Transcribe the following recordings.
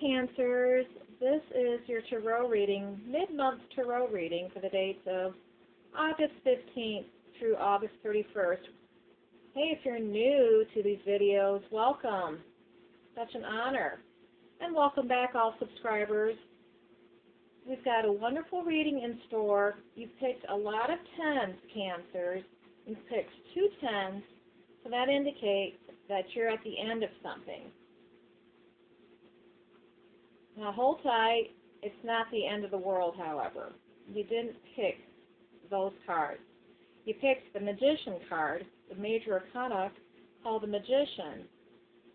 Cancers. This is your tarot reading, mid-month tarot reading for the dates of August 15th through August 31st. Hey, if you're new to these videos, welcome. Such an honor. And welcome back, all subscribers. We've got a wonderful reading in store. You've picked a lot of 10s, Cancers. You've picked 2 10s, so that indicates that you're at the end of something. Now hold tight. It's not the end of the world, however. You didn't pick those cards. You picked the Magician card, the major arcana called the Magician.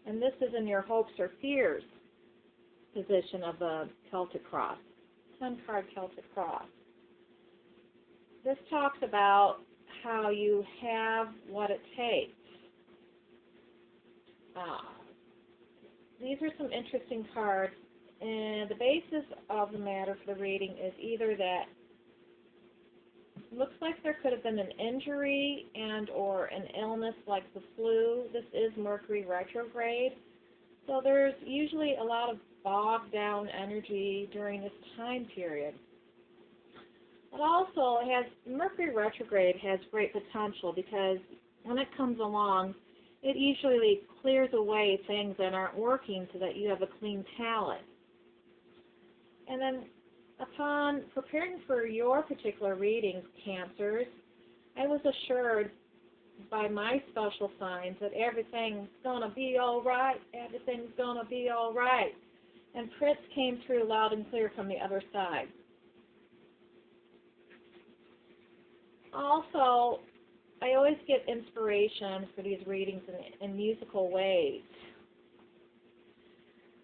And this is in your hopes or fears position of the Celtic Cross, 10-card Celtic Cross. This talks about how you have what it takes. These are some interesting cards. And the basis of the matter for the reading is either that it looks like there could have been an injury and or an illness like the flu. This is Mercury retrograde. So there's usually a lot of bogged down energy during this time period. But also Mercury retrograde has great potential because when it comes along, it usually clears away things that aren't working so that you have a clean palette. And then upon preparing for your particular readings, Cancers, I was assured by my special signs that everything's going to be all right, everything's going to be all right. And Prince came through loud and clear from the other side. Also, I always get inspiration for these readings in musical ways.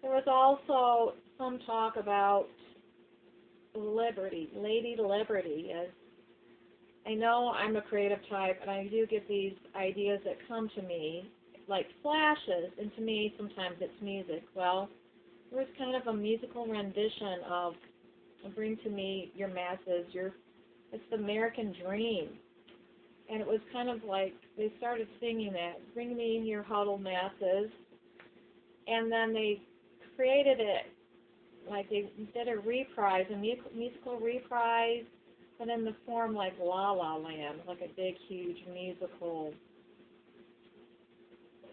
There was also some talk about Liberty, Lady Liberty. As I know I'm a creative type, and I do get these ideas that come to me like flashes, and to me sometimes it's music. Well, there was kind of a musical rendition of Bring to Me Your Masses. It's the American Dream. And it was kind of like they started singing that, Bring Me Your Huddled Masses. And then they created it like they did a reprise, a musical reprise, but in the form like La La Land, like a big, huge musical,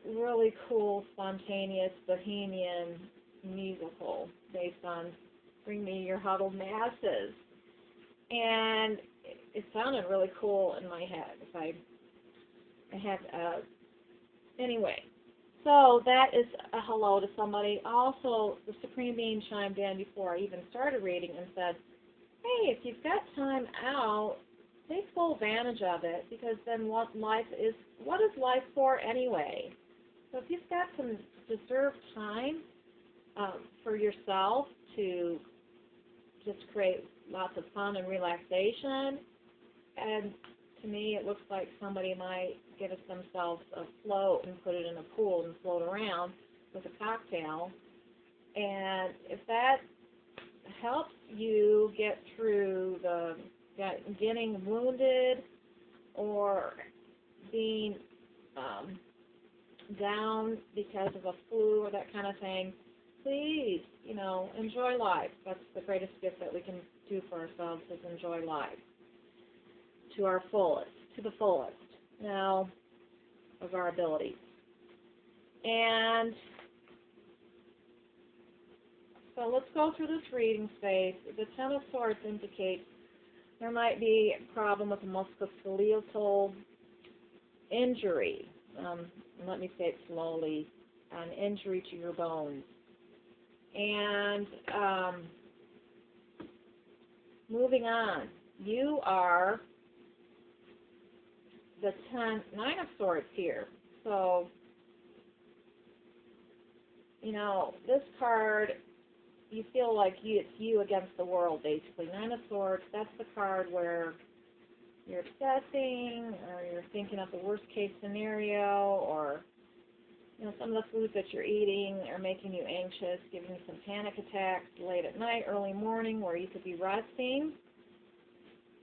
really cool, spontaneous, bohemian musical based on Bring Me Your Huddled Masses. And it sounded really cool in my head. Anyway. So that is a hello to somebody. Also, the Supreme Being chimed in before I even started reading and said, hey, if you've got time out, take full advantage of it, because then what is life for anyway? So if you've got some deserved time for yourself to just create lots of fun and relaxation, and to me it looks like somebody might get themselves a float and put it in a pool and float around with a cocktail. And if that helps you get through getting wounded or being down because of a flu or that kind of thing, please, enjoy life. That's the greatest gift that we can do for ourselves, is enjoy life to our fullest, to the fullest. Now, of our abilities. And so let's go through this reading space. The Ten of Swords indicates there might be a problem with a musculoskeletal injury. Let me say it slowly. An injury to your bones. And moving on, you are the Nine of Swords here. So, this card, you feel like it's you against the world, basically. Nine of Swords, that's the card where you're obsessing, or you're thinking of the worst case scenario, or some of the foods that you're eating are making you anxious, giving you some panic attacks late at night, early morning, where you could be resting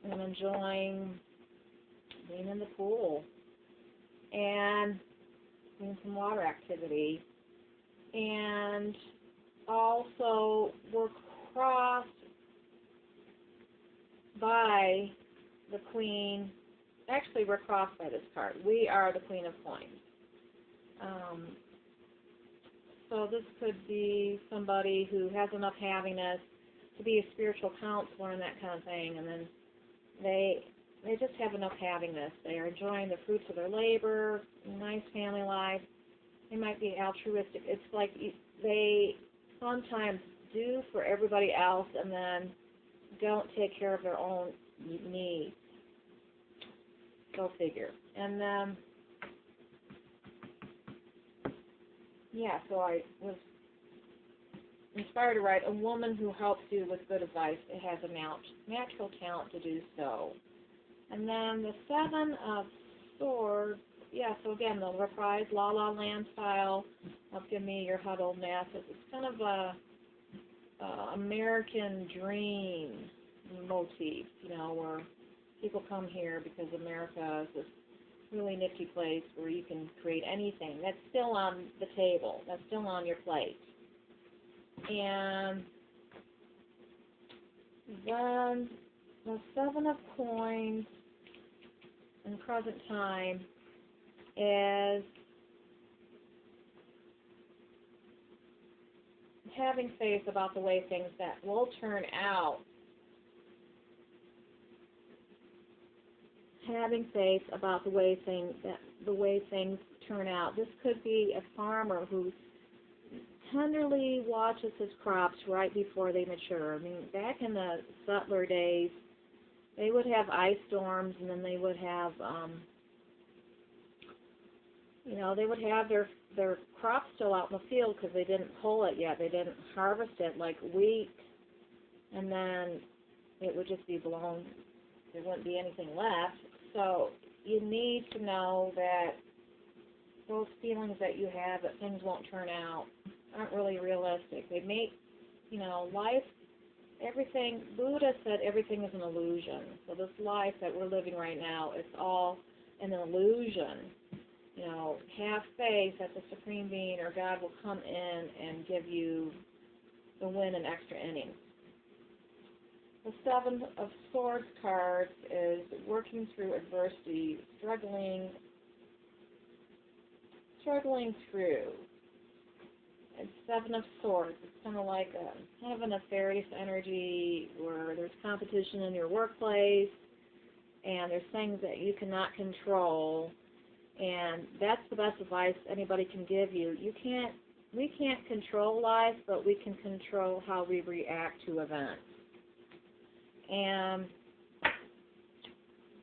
and enjoying being in the pool and doing some water activity. And also were crossed by the Queen. Actually, we're crossed by this card. We are the Queen of Coins. So this could be somebody who has enough haviness to be a spiritual counselor and that kind of thing, and then they just have enough haviness. They are enjoying the fruits of their labor, nice family life. They might be altruistic. It's like they sometimes do for everybody else and then don't take care of their own needs. Go figure. And then, so I was inspired to write, a woman who helps you with good advice. It has a natural talent to do so. And then the Seven of Swords, so again, the reprise La La Land style of Give Me Your Huddled Masses. It's kind of a American dream motif, where people come here because America is this really nifty place where you can create anything. That's still on the table. That's still on your plate. And then the Seven of Coins in present time is having faith about the way things that will turn out. Having faith about the way things turn out. This could be a farmer who tenderly watches his crops right before they mature. I mean, back in the settler days, they would have ice storms, and then they would have, they would have their crops still out in the field because they didn't pull it yet. They didn't harvest it like wheat, and then it would just be blown. There wouldn't be anything left. So you need to know that those feelings that you have that things won't turn out aren't really realistic. They make, life, everything, Buddha said everything is an illusion. So this life that we're living right now, it's all an illusion. Have faith that the Supreme Being or God will come in and give you the win in extra innings. The Seven of Swords card is working through adversity, struggling through. It's Seven of Swords. It's kind of like a nefarious energy where there's competition in your workplace, and there's things that you cannot control, and that's the best advice anybody can give you. We can't control life, but we can control how we react to events. And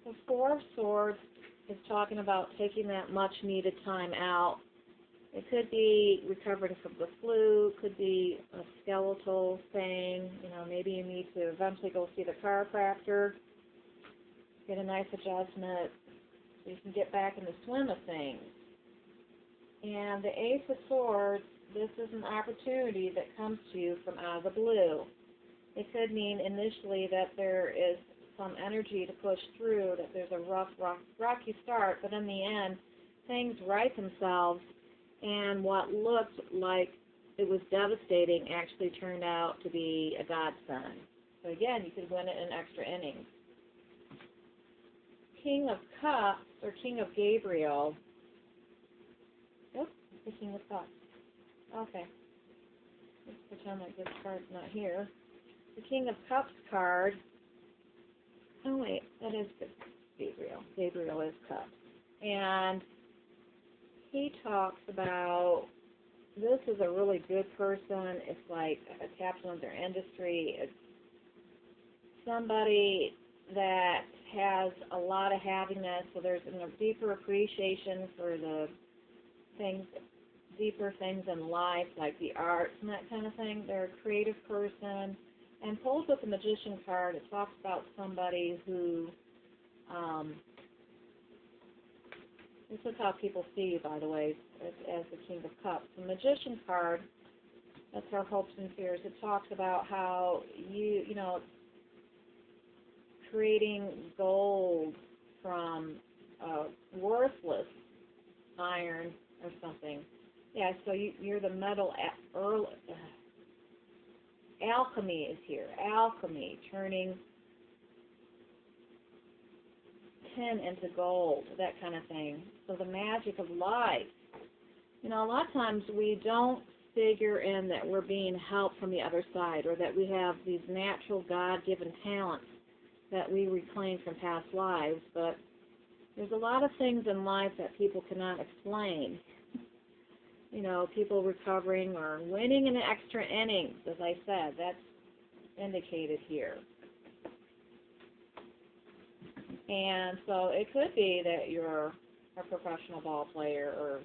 the Four of Swords is talking about taking that much-needed time out. It could be recovering from the flu, could be a skeletal thing. Maybe you need to eventually go see the chiropractor, get a nice adjustment so you can get back in the swim of things. And the Ace of Swords, this is an opportunity that comes to you from out of the blue. It could mean initially that there is some energy to push through, that there's a rocky start, but in the end, things right themselves, and what looked like it was devastating actually turned out to be a godsend. So again, you could win it in extra innings. King of Cups, or King of Gabriel. Oops, the King of Cups. Okay. Let's pretend like this card's not here. The King of Cups card. Oh wait, that is Gabriel. Gabriel is Cups. And he talks about, this is a really good person. It's like a captain of their industry. It's somebody that has a lot of happiness, so there's a deeper appreciation for the things, deeper things in life, like the arts and that kind of thing. They're a creative person. And pulled with the Magician card, it talks about somebody who, this is how people see you, by the way, as the King of Cups. The Magician card, that's our hopes and fears. It talks about how creating gold from worthless iron or something. Yeah, so you're the metal alchemy is here. Alchemy, turning tin into gold, that kind of thing. So the magic of life. You know, a lot of times we don't figure in that we're being helped from the other side, or that we have these natural God-given talents that we reclaim from past lives, but there's a lot of things in life that people cannot explain. You know, people recovering or winning in the extra innings, as I said, that's indicated here. And so it could be that you're a professional ball player or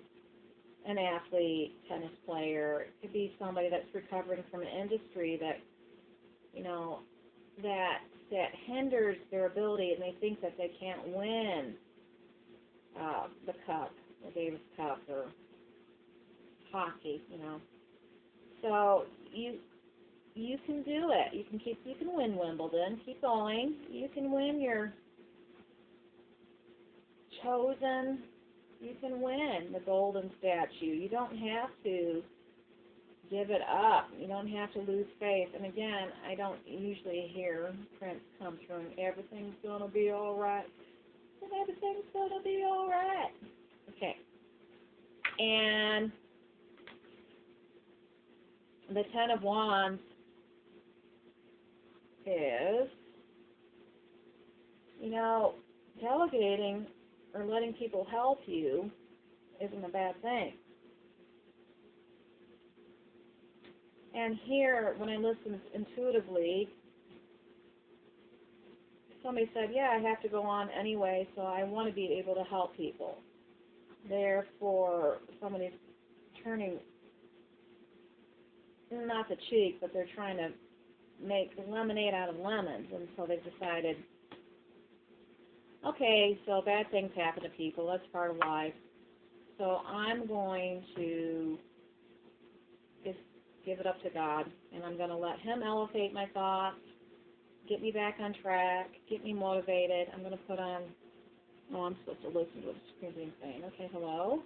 an athlete, tennis player. It could be somebody that's recovering from an industry that, you know, that hinders their ability, and they think that they can't win the cup, the Davis Cup, or hockey, you know. So you can do it. You can win Wimbledon. Keep going. You can win your chosen. You can win the golden statue. You don't have to give it up. You don't have to lose faith. And again, I don't usually hear Prince come through and everything's gonna be all right. And everything's gonna be all right. Okay. And the Ten of Wands is, you know, delegating or letting people help you isn't a bad thing. And here, when I listened intuitively, somebody said, yeah, I have to go on anyway, so I want to be able to help people. Therefore, somebody's turning, not the cheek, but they're trying to make lemonade out of lemons, and so they've decided, okay, so bad things happen to people, that's part of life, so I'm going to just give it up to God, and I'm going to let Him elevate my thoughts, get me back on track, get me motivated. I'm going to put on, oh, I'm supposed to listen to what the screen's being saying. Okay, hello?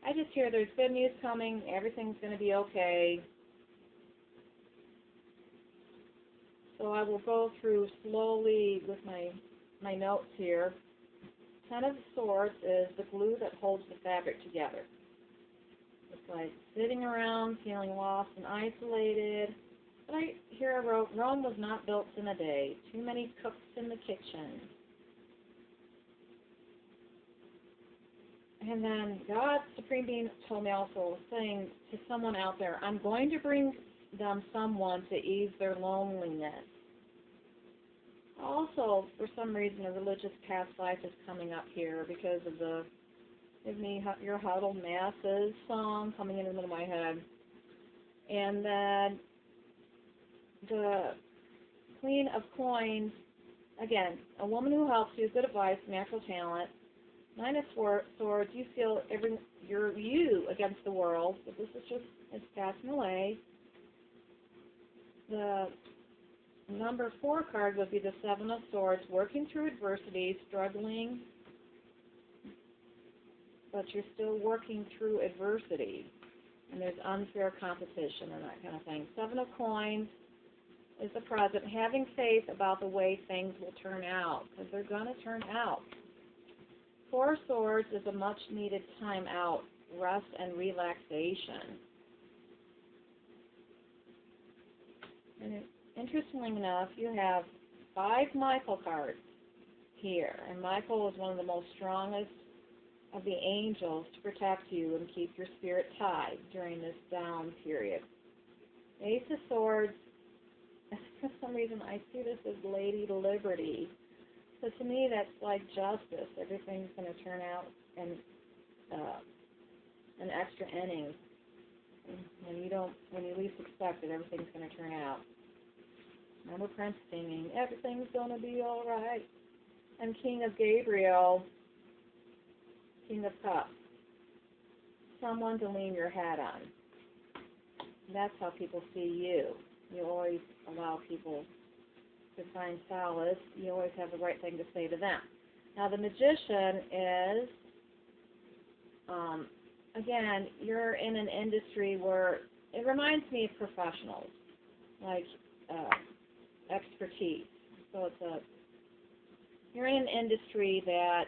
I just hear there's good news coming, everything's going to be okay. So I will go through slowly with my notes here. Ten of Swords is the glue that holds the fabric together. It's like sitting around, feeling lost and isolated. But here I wrote, Rome was not built in a day. Too many cooks in the kitchen. And then God, Supreme Being, told me also, saying to someone out there, I'm going to bring them someone to ease their loneliness. Also, for some reason, a religious past life is coming up here because of the Give Me Your Huddled Masses song coming in the middle of my head. And then the Queen of Coins, again, a woman who helps you, good advice, natural talent. Nine of Swords, you feel you're you against the world, but this is just, it's passing away. The number 4 card would be the Seven of Swords, working through adversity, struggling, but you're still working through adversity, and there's unfair competition and that kind of thing. Seven of Coins is the present, having faith about the way things will turn out, because they're going to turn out. 4 Swords is a much-needed time out, rest and relaxation. And interestingly enough, you have 5 Michael cards here, and Michael is one of the most strongest of the angels to protect you and keep your spirit tied during this down period. Ace of Swords, for some reason I see this as Lady Liberty. So to me, that's like justice. Everything's going to turn out in an extra innings. When you least expect it, everything's going to turn out. Remember Prince singing, everything's going to be all right. And King of Gabriel, King of Cups, someone to lean your hat on. That's how people see you. You always allow people to find solace. You always have the right thing to say to them. Now the Magician is again, you're in an industry where it reminds me of professionals, like expertise. So you're in an industry that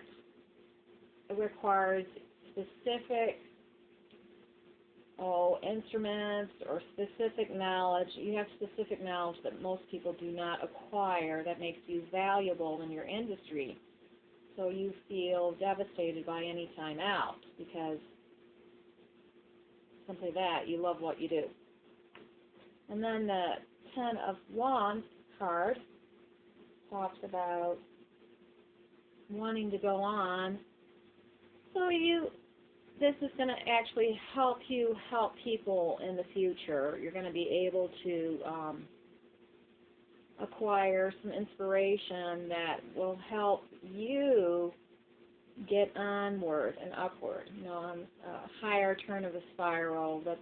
requires specific instruments or specific knowledge. You have specific knowledge that most people do not acquire that makes you valuable in your industry. So you feel devastated by any time out because simply that, you love what you do. And then the Ten of Wands card talks about wanting to go on. So this is going to actually help you help people in the future. You're going to be able to acquire some inspiration that will help you get onward and upward, on a higher turn of the spiral. That's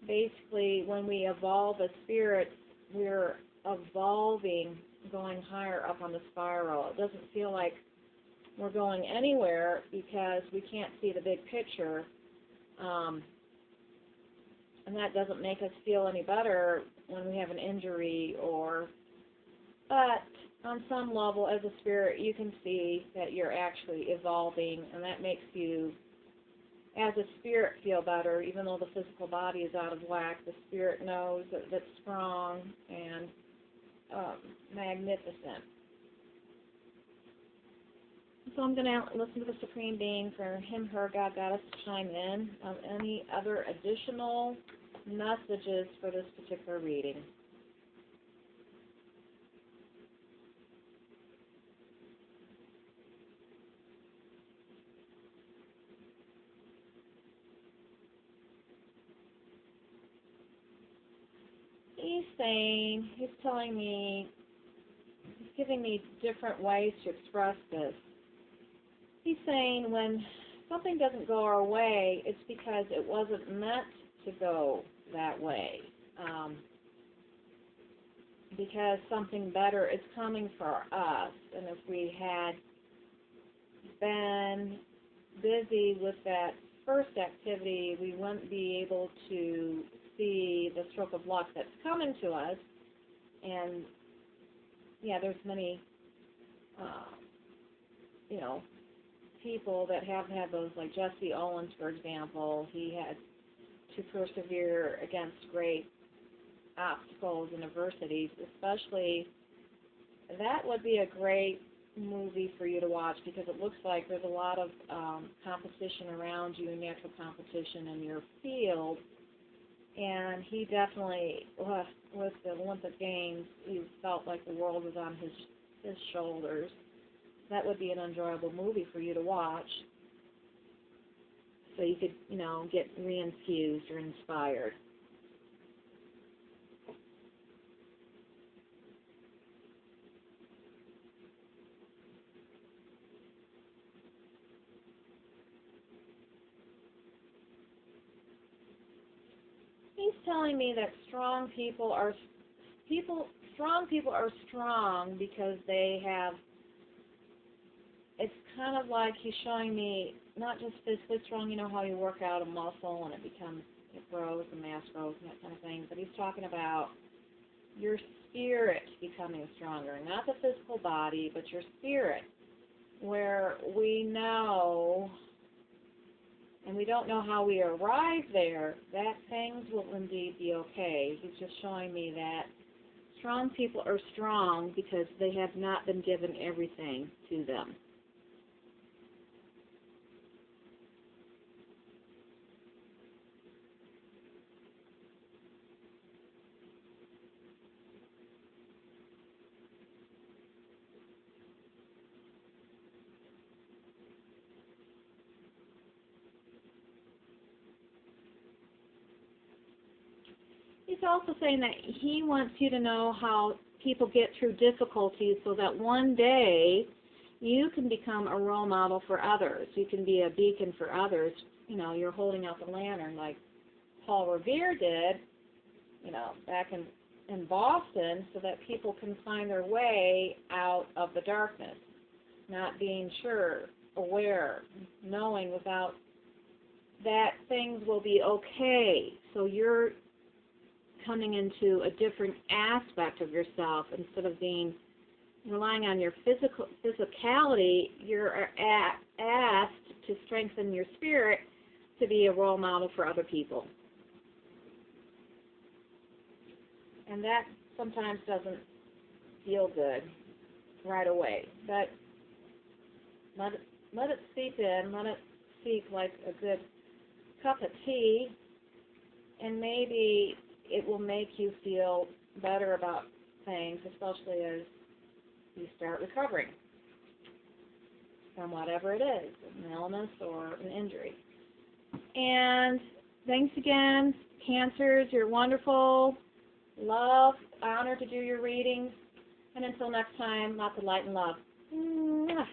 basically when we evolve as spirits, we're evolving, going higher up on the spiral. It doesn't feel like we're going anywhere because we can't see the big picture, and that doesn't make us feel any better when we have an injury but on some level as a spirit you can see that you're actually evolving, and that makes you as a spirit feel better. Even though the physical body is out of whack, the spirit knows that it's strong and magnificent. So I'm going to listen to the Supreme Being for him, her, God, Goddess to chime in on any other additional messages for this particular reading. He's telling me, he's giving me different ways to express this. He's saying when something doesn't go our way, it's because it wasn't meant to go that way. Because something better is coming for us. And if we had been busy with that first activity, we wouldn't be able to see the stroke of luck that's coming to us. And there's many people that have had those, like Jesse Owens, for example. He had to persevere against great obstacles and adversities. Especially, that would be a great movie for you to watch because it looks like there's a lot of competition around you, natural competition in your field. And he definitely, with the Olympic Games, he felt like the world was on his shoulders. That would be an enjoyable movie for you to watch, so you could, get re-infused or inspired. He's telling me that strong people are strong because they have. It's kind of like he's showing me not just physically strong. You know how you work out a muscle and it grows, the mass grows, and that kind of thing. But he's talking about your spirit becoming stronger, not the physical body, but your spirit, where we know. And we don't know how we arrive there, that things will indeed be okay. He's just showing me that strong people are strong because they have not been given everything to them. He's also saying that he wants you to know how people get through difficulties so that one day you can become a role model for others. You can be a beacon for others. You're holding out the lantern like Paul Revere did, back in Boston, so that people can find their way out of the darkness, not being sure, aware, knowing without that things will be okay. So you're coming into a different aspect of yourself instead of relying on your physicality. You're asked to strengthen your spirit to be a role model for other people. And that sometimes doesn't feel good right away. But let it seep in, let it seep like a good cup of tea, and maybe it will make you feel better about things, especially as you start recovering from whatever it is, an illness or an injury. And thanks again, Cancers. You're wonderful. Love, honor to do your readings. And until next time, lots of light and love. Mwah.